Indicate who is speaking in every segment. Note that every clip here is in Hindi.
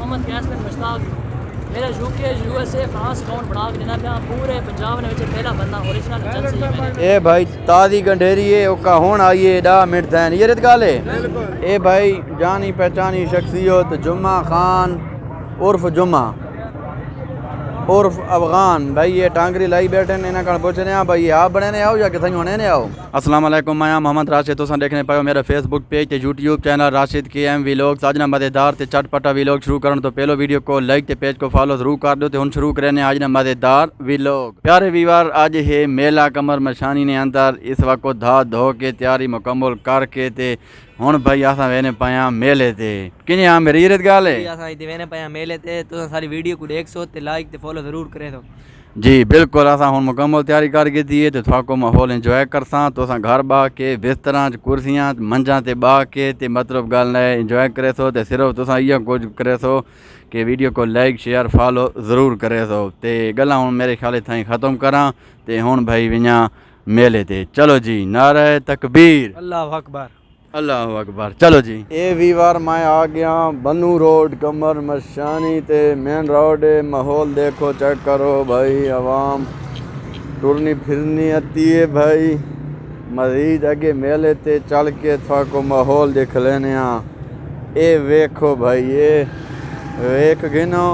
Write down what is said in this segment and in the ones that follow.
Speaker 1: मोहम्मद कैसर मुश्ताक मेरा यूके यूएसए फ्रांस अकाउंट बना के देना पिया पूरे पंजाब ने पहला बंदा ओरिजिनल एजेंसी है मैंने
Speaker 2: ए भाई ताज़ी गंढेरी है ओका होण आई है 10 मिनट थैन ये रित गाले ए भाई जानी पहचानी शख्सियत जुम्मा खान उर्फ जुम्मा उर्फ अफगान भाई ये टांगरी लाई बैठे ने इन्हें कण पूछने भाई आप बने ने आओ या किथे होने ने आओ। अस्सलाम वालेकुम मैं मोहम्मद राशिद तुसा देखने पाओ मेरा फेसबुक पेज ते यूट्यूब चैनल राशिद के एम व्लॉग्स आज ना मज़ेदार ते चटपटा व्लॉग शुरू करन तो पहलो वीडियो को लाइक ते पेज को फॉलो जरूर कर दो ते हुन शुरू करने आज ना मज़ेदार व्लॉग। प्यारे व्यूअर आज है मेला कमर मशानी ने अंदर इस वक्त धा धो के तैयारी मुकम्मल करके ते हुन भाई असा वेने पाया मेले ते किने आ मेरी रीत गाल है
Speaker 3: असा इते वेने पाया मेले ते तो सारी वीडियो को देख सो ते लाइक ते फॉलो जरूर करे तो
Speaker 2: जी बिल्कुल असा हुन मुकम्मल तैयारी करके दिए तो थोड़ा को माहौल एंजॉय करसा तो असा घर बा के बिस्तरा कुर्सियां मंजा ते बा के ते मतलब गल है एंजॉय करे सो ते सिर्फ तुसा इया कुछ करे सो कि वीडियो को लाइक शेयर फॉलो जरूर करे सो ते गल्ला हुन मेरे ख्याल थाई खत्म करा ते हुन भाई विया मेले ते चलो जी नारे तकबीर
Speaker 3: अल्लाह अकबर
Speaker 2: अल्लाह अकबर चलो जी। ए वीवार मैं आ गया बनू रोड कमर मशानी ते मेन रोड माहौल देखो चेक करो भाई आवाम टुरनी फिरनी आती है भाई मजीद आगे मेले ते चल के थोड़ा को माहौल देख लेने ए वेखो भाई ये वेख गिनो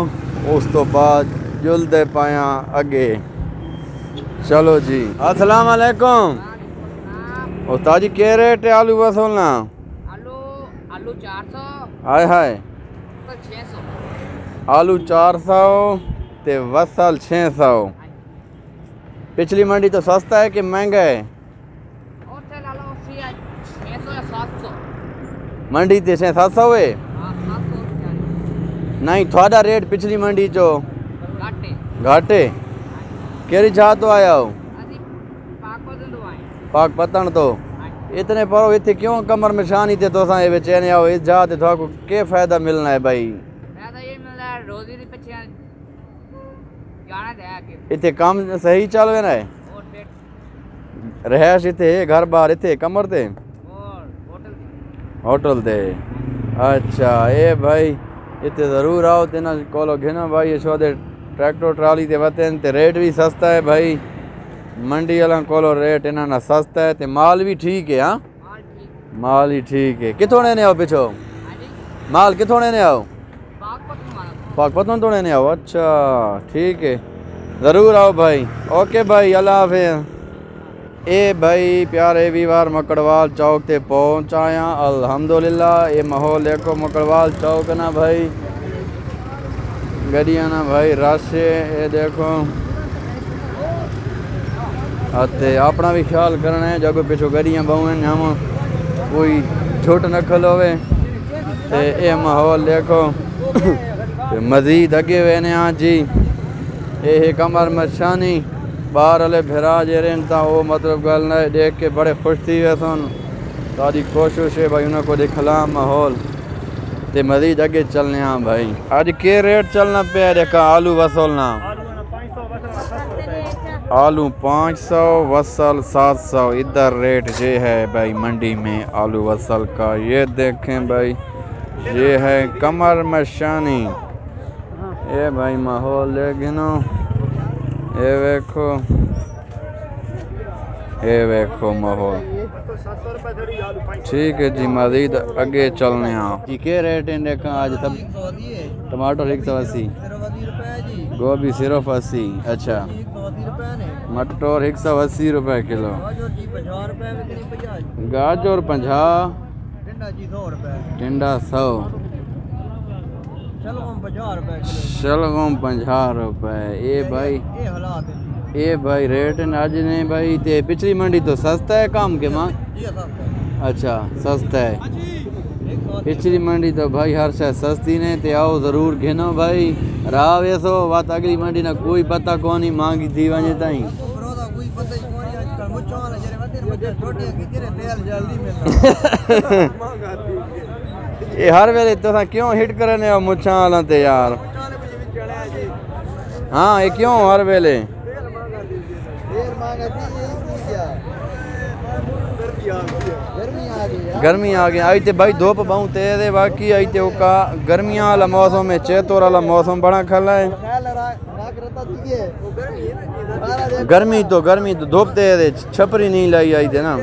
Speaker 2: उस तो बाद जुलदे पाया आगे चलो जी। अस्सलाम वालेकुम ओ ताजी क्या रेट है आलू वसूलना
Speaker 3: आलू 400
Speaker 2: हाय हाय
Speaker 3: 600
Speaker 2: आलू 400 ते वसल 600 पिछली मंडी तो सस्ता है कि महंगा है
Speaker 3: और ते ला लो 600 या 700
Speaker 2: मंडी ते 700 है
Speaker 3: हां 700
Speaker 2: नहीं थोड़ा रेट पिछली मंडी चो
Speaker 3: घाटे
Speaker 2: घाटे केरी जा तो आया हो
Speaker 3: अजी पाक पतन तो आए
Speaker 2: पाक पतन तो इतने परो इतने क्यों कमर में शानी थे तो सा बेचैन आओ इस जाते थोड़ा को क्या फायदा मिलना है भाई
Speaker 3: फायदा ये मिलना है रोजी दी पछिया गाना दे के
Speaker 2: इतने काम सही चल रहा है
Speaker 3: और पेट
Speaker 2: रहश इतने घर बार इतने कमर ते
Speaker 3: और
Speaker 2: होटल दे अच्छा ए भाई इतने ज़रूर आओ तेना कोलो घिनो भाई ये शो दे ट्रैक्टर ट्राली ते वतन ते रेट भी सस्ता है भाई मंडी वाला कोलो रेट इन्होंने सस्ता है ते माल भी ठीक है। हाँ माल ही ठीक है कितों ने आओ पिछो माल कितों ने आओ पाक पतन तो ने आओ अच्छा ठीक है ज़रूर आओ भाई ओके भाई अल्लाह हाफिज़। ए भाई प्यारे वीवार मकड़वाल चौक ते पहुँचाया अल्हम्दुलिल्लाह ये माहौल देखो मकड़वाल चौक ना भाई गड्डियाँ ना भाई रश ये देखो ते अपना भी ख्याल करना है जब पिछो गड्डियाँ बहुएं हम कोई छुट न खलोवे ते ये माहौल देखो ते मजीद अगे वेने जी ये कमर मशानी बाहर वाले फिरा जे रहन ता वो मतलब गल न देख के बड़े खुश थी वे सन तारी कोशिश है भाई उन्हें को दिखला माहौल ते मजीद अगे चलने भाई आज के रेट चलना पे देखा आलू वसूलना आलू 500 वसल 700 इधर रेट ये है भाई मंडी में आलू वसल का ये देखें भाई ये है कमर मशानी ये भाई माहौल देखो ये देखो माहौल ठीक है जी मजीद आगे चलने जी के रेट है देखा आज तब टमाटर 180 गोभी सिर्फ 80 अच्छा मटर 180 रुपए किलो गाजर 50 टिंडा 100 शलगम 50 रुपए ये भाई रेट आज ने भाई ते पिछली मंडी तो सस्ता है काम के माँ अच्छा सस्ता है पिछली मंडी तो भाई हर शय सस्ती ने ते आओ ज़रूर घिनो भाई राह वेसो बात अगली मंडी ना कोई पता कौन मांगी थी वजे ताई ये हर वेले तो क्यों हिट करने मुछा वाला ते यार हाँ ये क्यों हर वेले गर्मी आ गई आई ते भाई धूप बहुत तेज है बाकी आई ते का गर्मियां वाला मौसम है चेतोर वाला मौसम बड़ा खला है गर्मी तो धूप तेज है छपरी नहीं लाई आई थे ना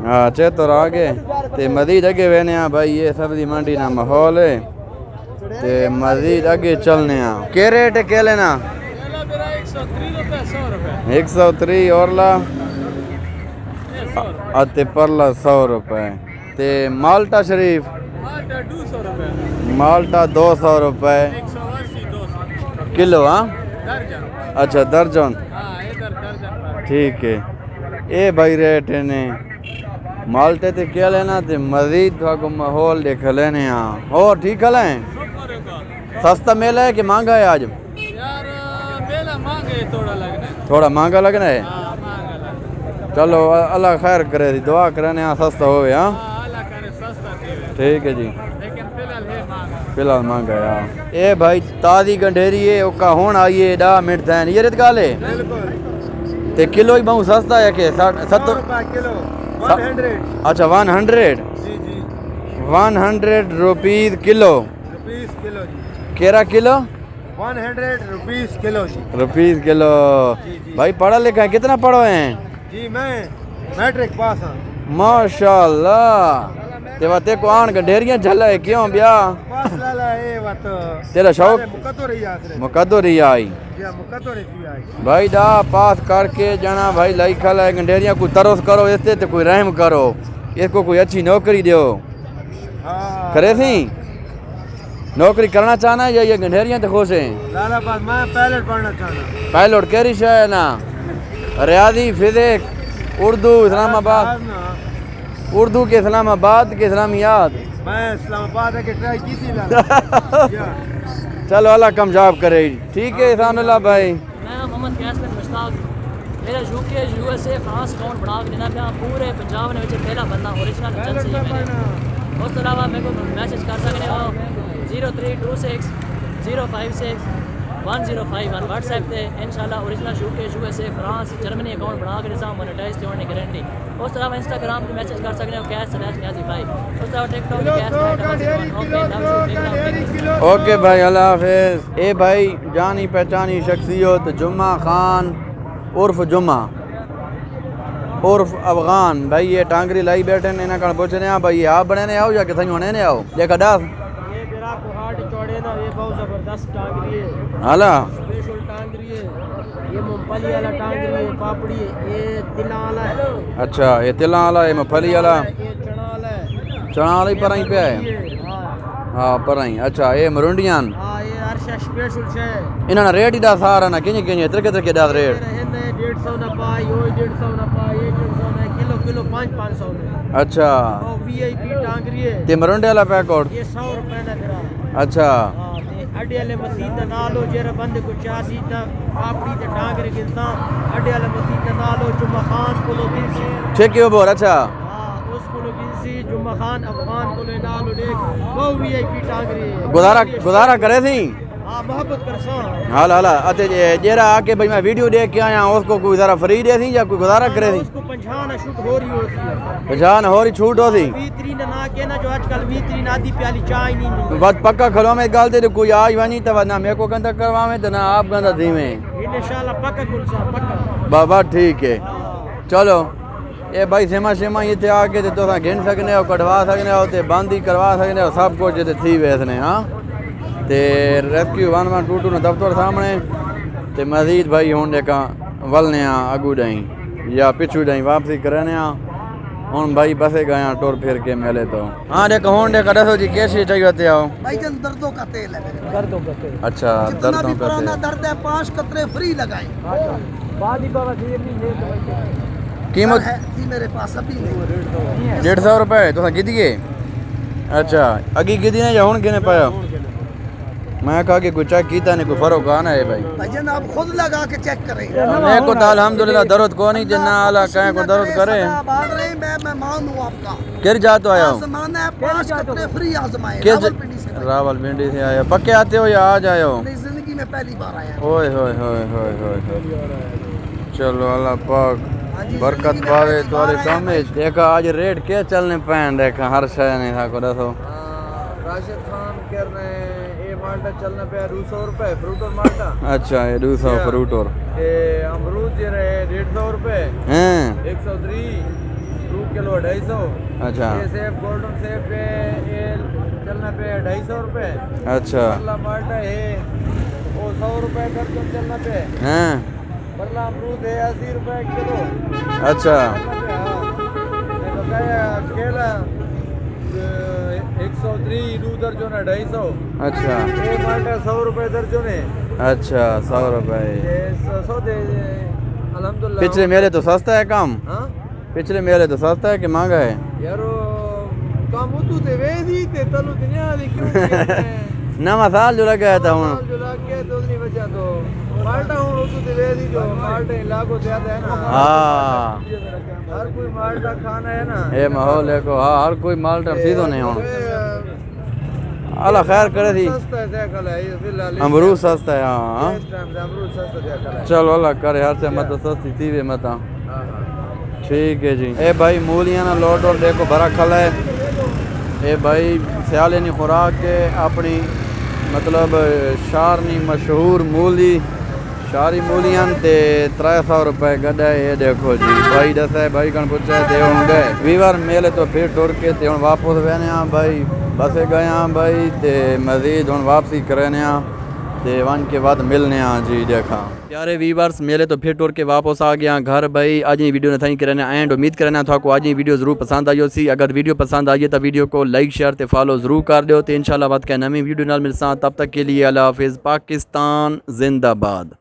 Speaker 2: हाँ चेतोर आ गए ते मजीद अगे वेने भाई ये सब्जी मंडी ना माहौल है ते मजीद अगे चलने के रेट है केले ना 130 और ला अते परला 100 रुपए ते माल्टा शरीफ माल्टा 200 रुपए किलो हाँ अच्छा दर्जन ठीक है ये भाई रेट ने माल्टे ते क्या लेना ते मजीद को माहौल देख लेने और ठीक है सस्ता मेला है कि महंगा है आज
Speaker 4: यार मेला महंगा है
Speaker 2: थोड़ा महंगा लगना है चलो अल्लाह खैर करे दुआ करने सस्ता हो हाँ ठीक है जी फिलहाल महंगा यार ए भाई ताज़ी गंढेरी है ओका होन आई है 10 मिनट थे ये रेत गाल है ते किलो ही बहुत सस्ता है कि 70
Speaker 4: किलो 100
Speaker 2: अच्छा 100 रुपीज़ किलो केरा किलो
Speaker 4: 100
Speaker 2: रुपीज़ किलो भाई पढ़ा लिखा है कितना पढ़ो हैं
Speaker 4: जी मैं मैट्रिक पास हूं
Speaker 2: माशाल्लाह तेवा ते को आन गंढेरियां झला है क्यों ब्याह
Speaker 4: पास लाला ए वत
Speaker 2: तेरा शौक मुकद्दरी आई भाई दा पास करके जाना भाई लाई खला है गंढेरियां को तरस करो इससे तो कोई रहम करो इसको कोई अच्छी नौकरी दो करे थी नौकरी करना चाहना है या ये गंढेरियां तो खुश हैं
Speaker 4: लाला पास मैं पायलट पढ़ना चाहना
Speaker 2: पायलट केरी शय है ना रियादी फिजिक्स उर्दू इस्लामाबाद उर्दू के इस्लामाबाद के इस्लामियात
Speaker 4: मैं इस्लामाबाद के ट्राई की थी
Speaker 2: चलो अल्लाह कामयाब करे ठीक है इहसानुल्लाह भाई
Speaker 1: मैं मोहम्मद कैस बिन मुश्ताक मेरा यूके यूएसए फ्रांस अकाउंट बना के देना पिया पूरे पंजाब ने पहला बंदा ओरिजिनल एजेंसी है मेरे उस तो अलावा मेरे को मैसेज कर सकते हो 0326 056 1051 व्हाट्सएप पे इंशाल्लाह original UK USA France Germany account बना के देसा मोनेटाइज होने की गारंटी उस तरह इंस्टाग्राम पे मैसेज कर सकते हो कैश स्लैश न्याजी भाई उस तरह टिकटॉक पे कैश
Speaker 2: ओके भाई अल्लाह हाफिज़ ए भाई जानी पहचानी शख्सियत जुम्मा खान उर्फ जुम्मा उर्फ अफगान भाई ये टांगरी लाई बैठे ने इन्हें कण पूछ रहे हैं भाई आप बने ने आओ या कितने होने ने आओ देखा डास
Speaker 4: ये मेरा कोहाट चौड़े ना ये बहुत जबरदस्त टांगरी है
Speaker 2: हाला
Speaker 4: स्पेशल टांगरी है ये मूंगफली वाला टांगरी है पापड़ी है ये तिला वाला है
Speaker 2: अच्छा ये तिला वाला ये मूंगफली वाला
Speaker 4: ये चना वाला है
Speaker 2: चना वाला ही पर ही पे है हाँ पर ही अच्छा ये मरुंडियान
Speaker 4: हां ये अर्शा स्पेशल है
Speaker 2: इन्होंने रेट ही दा सारा ना किने किने तरके दा रेट
Speaker 4: 150 ना पाई यो 150 ना पाई 150 ना किलो किलो 500 में
Speaker 2: अच्छा
Speaker 4: और वीआईपी टांगरी है
Speaker 2: ते मरुंडे वाला पैकेट
Speaker 4: ये 100 रुपए का तेरा
Speaker 2: अच्छा
Speaker 4: हां ते अड्डे वाले मसीद दा नालो जेरा बंद को 86 दा पापड़ी ते टांगरी गिनता अड्डे वाले मसीद दा नालो जुम्मा खान कोलो गिनसी
Speaker 2: ठीक है बोल अच्छा
Speaker 4: हां उस कोलो गिनसी जुम्मा खान अफगान कोलो नालो देख वो वीआईपी टांगरी है
Speaker 2: गुजारा करे थी
Speaker 4: हां मोहब्बत करसा
Speaker 2: हाला हाला अते जेरा आके भाई मैं वीडियो देख के आया उसको कोई जरा फ्री दे थी या कोई गुजारा करे थी
Speaker 4: उसको 50 ना शूट हो रही होती है
Speaker 2: 50 हो रही छूट हो थी
Speaker 4: 23 ना के ना जो आजकल 23 आधी प्याली चाय नहीं मिलती
Speaker 2: बात पक्का खलो में गाल दे कोई आज वनी तब ना मेरे को गंदा करवावे तो ना आप गंदा दी में
Speaker 4: इंशाल्लाह पक्का कुलसा पक्का
Speaker 2: बाबा ठीक है चलो ये भाई सेमा ये थे आके तो गिन सकने हो कटवा सकने हो ते बंद ही करवा सकने हो सब कुछ जे थी वैसने हाँ ते रेस्क्यू 1122 ने दफ्तर सामने ते मजीद भाई हुन देखा वलने अगू ॾाई या पिछू ॾाई वापसी करने हुन भाई बसे गया टोर फिर के मेले तो हाँ देखो हुन देखा दसो जी कैसी चाहिए होते आओ
Speaker 5: भाईजान दर्दों का तेल है मेरे पास।
Speaker 4: दर्दों का तेल
Speaker 2: अच्छा
Speaker 5: जितना
Speaker 2: दर्दों
Speaker 5: भी
Speaker 2: का
Speaker 5: पुराना
Speaker 2: तेल।
Speaker 5: दर्द है 5 कतरे फ्री लगाए
Speaker 4: बाद ही बाबा देर नहीं है तो
Speaker 2: कीमत
Speaker 5: है थी मेरे पास अभी नहीं
Speaker 2: 150 रुपए तो गिदिए अच्छा अगी गिदी ने या हुन गिने पाया मैं कहा कि कुछ चेक कीता नहीं कोई फर्क आना है भाई
Speaker 5: भाईजान आप खुद लगा के चेक करें
Speaker 2: मैं को तो अल्हम्दुलिल्लाह दर्द को नहीं जिन्ना आला कहे को दर्द करे
Speaker 5: बात रहे मैं मेहमान हूँ आपका
Speaker 2: किर जा तो आया हूँ
Speaker 5: आजमाना है 5 कतरे फ्री आजमाए
Speaker 2: किस
Speaker 5: रावलपिंडी से
Speaker 2: रावलपिंडी से आए हो पक्के आते हो या आज आए हो
Speaker 5: अपनी जिंदगी में पहली बार आया
Speaker 2: ओए होए होए होए होए होए। चलो अल्लाह पाक बरकत पावे तुम्हारे काम में। देखा आज रेट क्या चलने पैन देखा हर शय नहीं था को दसो।
Speaker 6: राशिद खान कह रहे हैं ये माल्टा चलना पे 200 रुपए फ्रूट और माल्टा।
Speaker 2: अच्छा ये 200 फ्रूट और
Speaker 6: ये अमरूद जे रहे 150 रुपए
Speaker 2: हैं
Speaker 6: 103 2 किलो 250।
Speaker 2: अच्छा
Speaker 6: ये सेब गोल्डन सेब पे ये चलना पे 250 रुपए।
Speaker 2: अच्छा
Speaker 6: परला माल्टा है वो 100 रुपए दर्जन चलना पे।
Speaker 2: हैं
Speaker 6: परला अमरूद है 80 रुपए किलो
Speaker 2: अच्छा
Speaker 6: बकाया केला 103 2 दर्जन है 250।
Speaker 2: अच्छा
Speaker 6: ये माल्टा 100 रुपए दर्जन है।
Speaker 2: अच्छा 100 रुपए।
Speaker 6: ये 100 दे अल्हम्दुलिल्लाह।
Speaker 2: पिछले मेले तो सस्ता है काम।
Speaker 6: हाँ
Speaker 2: पिछले मेले तो सस्ता है कि महंगा है।
Speaker 6: यारो काम तू ते वेदी ते तलु दुनिया दी क्यों
Speaker 2: नवा साल जो लगा था हूँ
Speaker 6: जो लग गया तो नहीं बचा तो माल्टा हूँ तू ते वेदी जो माल्टे इलाको ज्यादा है ना।
Speaker 2: हाँ
Speaker 6: हर कोई माल्टा खाना है ना
Speaker 2: ये माहौल है को हाँ हर कोई माल सीधो नहीं हो। अल्लाह खैर करे थी।
Speaker 6: सस्ता है देखा है ये फिलहाल
Speaker 2: अमरूद सस्ता है हाँ।
Speaker 6: इस टाइम से अमरूद सस्ता देखा है।
Speaker 2: चलो अल्लाह करे हर से मत सस्ती थी वे मत। ठीक है जी। ए भाई मूलियाँ ना लोट और देखो भरा खला है। ए भाई सियाले नी खुराक के अपनी मतलब शारनी मशहूर मूली शारी मूलियां ते 300 रुपए गड्ढा है। ये देखो जी भाई दस है भाई कण पूछे ते हुन गए वीवर मेले तो फिर टुर के ते हुन वापस वेने आ भाई बसे गए आ भाई ते मजीद हुन वापसी करने आ ते वन के बाद मिलने आ जी। देखा प्यारे वीवर्स मेले तो फिर टुर के वापस आ गया घर भाई। आज ये वीडियो ने थैंक करना एंड उम्मीद करना था को आज ये वीडियो जरूर पसंद आई सी। अगर वीडियो पसंद आई तो वीडियो को लाइक शेयर ते फॉलो जरूर कर दो। तो इंशाल्लाह बात क्या नवी वीडियो नाल मिलसा तब तक के लिए अल्लाह हाफिज़। पाकिस्तान जिंदाबाद।